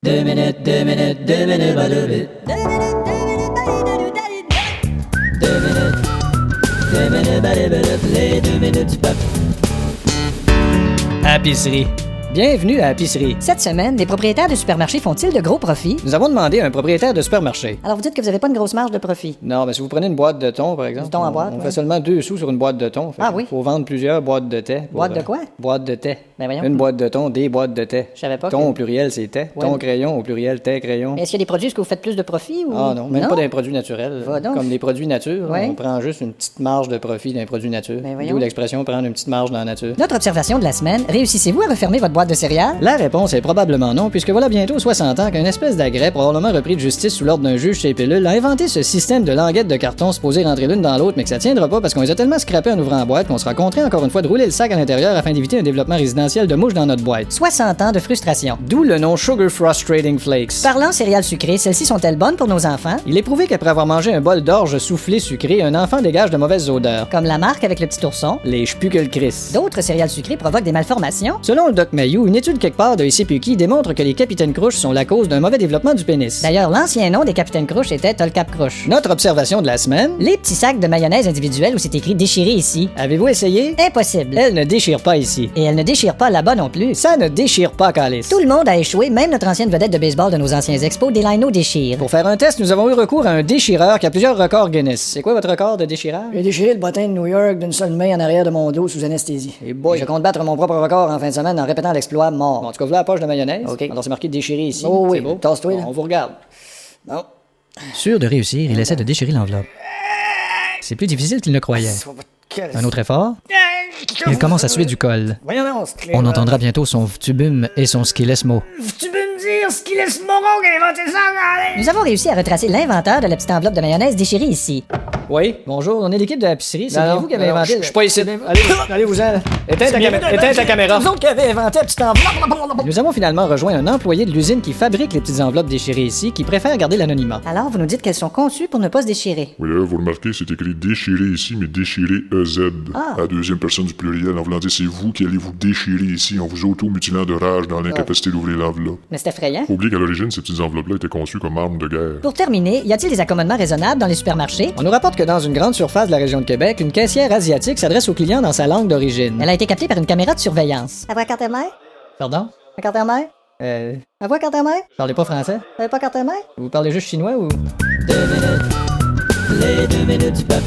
2 minutes, 2 minutes, 2 minutes, ba deux minutes. 2 minutes, 2 minutes, ba les 2 minutes du peuple. Épicerie. Bienvenue à Épicerie. Cette semaine, les propriétaires de supermarchés font-ils de gros profits? Nous avons demandé à un propriétaire de supermarché. Alors vous dites que vous n'avez pas une grosse marge de profit. Non, mais si vous prenez une boîte de thon, par exemple. Du thon en boîte, on ouais. fait seulement 2 sous sur une boîte de thon. Ah oui? Il faut vendre plusieurs boîtes de thé. Boîte de quoi? Boîte de thé. Ben voyons. Une boîte de thon, des boîtes de thé. Je savais pas Thon que- au pluriel, c'est thé. Ouais. Thon crayon au pluriel, thé crayon. Mais est-ce qu'il y a des produits où vous faites plus de profit ou... Ah non, même pas des produits naturels. Va donc. Comme les produits nature, Ouais. on prend juste une petite marge de profit d'un produit nature. Ben voyons. D'où l'expression prendre une petite marge dans la nature. Notre observation de la semaine, réussissez-vous à refermer votre boîte de céréales? La réponse est probablement non, puisque voilà bientôt 60 ans qu'une espèce d'agrès, probablement repris de justice sous l'ordre d'un juge chez Pilule, a inventé ce système de languettes de carton supposées rentrer l'une dans l'autre, mais que ça tiendra pas parce qu'on les a tellement scrappés en ouvrant la boîte qu'on sera contraint encore une fois de rouler le sac à l'intérieur afin d'éviter un développement résidentiel de mouches dans notre boîte. 60 ans de frustration. D'où le nom Sugar Frustrating Flakes. Parlant céréales sucrées, celles-ci sont-elles bonnes pour nos enfants? Il est prouvé qu'après avoir mangé un bol d'orge soufflé sucré, un enfant dégage de mauvaises odeurs. Comme la marque avec le petit ourson. Les Spukelkris. D'autres céréales sucrées provoquent des malformations. Selon le Doc Mayou, une étude quelque part de ICPQ démontre que les capitaines crouches sont la cause d'un mauvais développement du pénis. D'ailleurs, l'ancien nom des capitaines Crouch était Tolcap Crouch. Notre observation de la semaine. Les petits sacs de mayonnaise individuels où c'est écrit déchiré ici. Avez-vous essayé? Impossible. Elle ne déchire pas ici. Et elle ne déchire pas là-bas non plus. Ça ne déchire pas, Calice. Tout le monde a échoué, même notre ancienne vedette de baseball de nos anciens expos, Delano déchire. Pour faire un test, nous avons eu recours à un déchireur qui a plusieurs records Guinness. C'est quoi votre record de déchirage? J'ai déchiré le bottin de New York d'une seule main en arrière de mon dos sous anesthésie. Et boy. Je compte battre mon propre record en fin de semaine en répétant l'exploit mort. Bon, en tout cas, vous la poche de mayonnaise. OK. Alors, c'est marqué déchiré ici. Oh oui, C'est beau. tasse-toi, là. Bon, on vous regarde. Non. Sûr de réussir, il essaie de déchirer l'enveloppe. C'est plus difficile qu'il ne croyait. Un autre effort. Il commence à suer du col. Voyons donc, On entendra bientôt son vtubum et son skillesmo. Tu peux me dire ce qu'il est ce moron qui a inventé ça, Nous avons réussi à retracer l'inventeur de la petite enveloppe de mayonnaise déchirée ici. Oui, bonjour, on est l'équipe de la pisserie. C'est Non, bien vous qui avez non, inventé. je suis pas ici. Allez-vous-en. Éteins ta caméra. Nous autres qui avez inventé la petite enveloppe. Nous avons finalement rejoint un employé de l'usine qui fabrique les petites enveloppes déchirées ici, qui préfère garder l'anonymat. Alors, vous nous dites qu'elles sont conçues pour ne pas se déchirer. Oui, là, vous remarquez, c'est écrit déchiré ici, mais déchiré EZ. Ah. À la deuxième personne du pluriel, en voulant dire c'est vous qui allez vous déchirer ici en vous auto-mutilant de rage dans l'incapacité d'ouvrir l'enveloppe. Mais c'est effrayant. Faut oublier qu'à l'origine, ces petites enveloppes-là étaient conçues comme armes de guerre. Pour terminer, y a-t-il des accommodements raisonnables dans les supermarchés? On nous rapporte que dans une grande surface de la région de Québec, une caissière asiatique s'adresse aux clients dans sa langue d'origine. Elle a été captée par une caméra de surveillance. Elle voit carte mère? Pardon? La carte mère? Elle Elle voit carte mère? parlez pas français? Elle pas carte mère? Vous parlez juste chinois ou? 2 minutes, les 2 minutes du peuple.